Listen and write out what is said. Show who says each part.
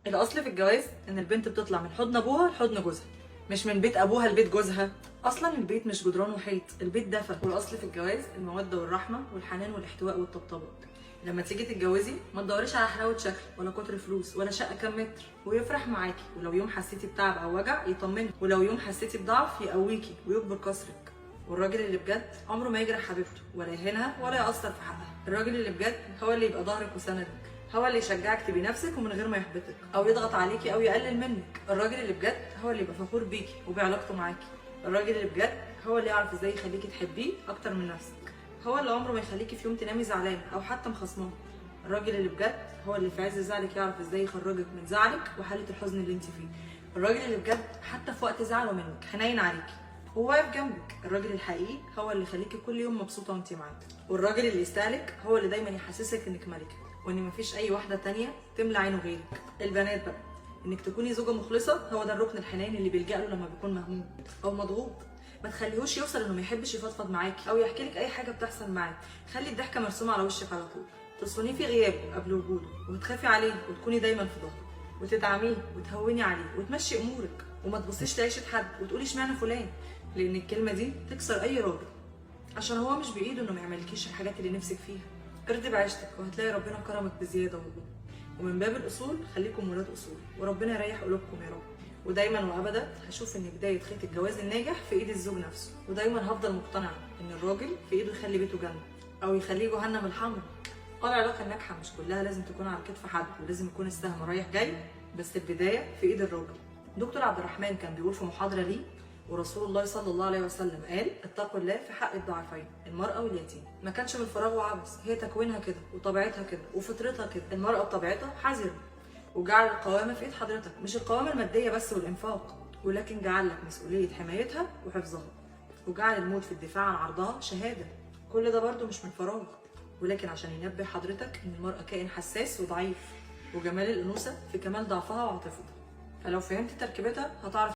Speaker 1: الاصل في الجواز ان البنت بتطلع من حضن ابوها لحضن جوزها، مش من بيت ابوها لبيت جوزها. اصلا البيت مش جدران وحيط، البيت دفى. والاصل في الجواز الموده والرحمه والحنان والاحتواء والطبطبه. لما تيجي تتجوزي ما تدوريش على حلاوه شكل ولا كتر فلوس ولا شقه كام متر، ويفرح معاكي، ولو يوم حسيتي بتعب او وجع يطمنك، ولو يوم حسيتي بضعف يقويكي ويكبر كسرك. والراجل اللي بجد عمره ما يجرح حبيبته ولا يهينها ولا يأثر في حقها. الراجل اللي بجد هو اللي يبقى ظهرك وسندك، هو اللي يشجعك تبقي نفسك ومن غير ما يحبطك او يضغط عليكي او يقلل منك. الراجل اللي بجد هو اللي يبقى فخور بيكي وبعلاقته معاكي. الراجل اللي بجد هو اللي يعرف ازاي يخليكي تحبيه اكتر من نفسك، هو اللي عمره ما يخليكي في يوم تنامي زعلانه او حتى مخصماه. الراجل اللي بجد هو اللي في عز زعلك يعرف ازاي يخرجك من زعلك وحاله الحزن اللي انت فيه. الراجل اللي بجد حتى في وقت زعله منك حنين عليكي وواقف جنبك. الراجل الحقيقي هو اللي يخليكي كل يوم مبسوطه وانت معاه. والراجل اللي يستاهلك هو اللي دايما يحسسك انك ملكه وان مفيش اي واحده تانية تملى عينه غيرك. البنات بقى، انك تكوني زوجه مخلصه هو ده الركن الحنين اللي بيلجأ له لما بيكون مهموم او مضغوط. ما تخليهوش يوصل انه ما يحبش يفضفض معاكي او يحكي لك اي حاجه بتحصل معاه. خلي الضحكه مرسومه على وشك على طول، تصونيه في غيابه قبل وجوده، وتخافي عليه وتكوني دايما في ظهره، وتدعميه وتهوني عليه وتمشي امورك. وما تبصيش لعيشه حد وتقولي اشمعنى فلان، لان الكلمه دي تكسر اي راجل، عشان هو مش بايده انه ما يعملكيش الحاجات اللي نفسك فيها. ارضي بعيشتك وهتلاقي ربنا كرمك بزياده والله. ومن باب الاصول خليكم ولاد اصول، وربنا يريح قلوبكم يا رب. ودايما وابدا هشوف ان بدايه خيط الجواز الناجح في ايد الزوج نفسه، ودايما هفضل مقتنعه ان الراجل في ايده يخلي بيته جنه او يخليه جهنم الحمراء. العلاقه الناجحه مش كلها لازم تكون على كتف حد ولازم يكون السهم رايح جاي، بس البدايه في ايد الراجل. دكتور عبد الرحمن كان بيقول في محاضره ليه، ورسول الله صلى الله عليه وسلم قال: اتقوا الله في حق الضعفين، المرأة واليتيم. ما كانش من فراغ وعبث، هي تكوينها كده وطبيعتها كده وفطرتها كده. المرأة بطبيعتها حذرة، وجعل القوامة في ايد حضرتك، مش القوامة المادية بس والإنفاق، ولكن جعل لك مسؤولية حمايتها وحفظها، وجعل الموت في الدفاع عن عرضها شهادة. كل ده برضه مش من فراغ، ولكن عشان ينبه حضرتك ان المرأة كائن حساس وضعيف، وجمال الأنوثة في كمال ضعفها وعاطفتها. فلو فهمت تركيبتها هتعرف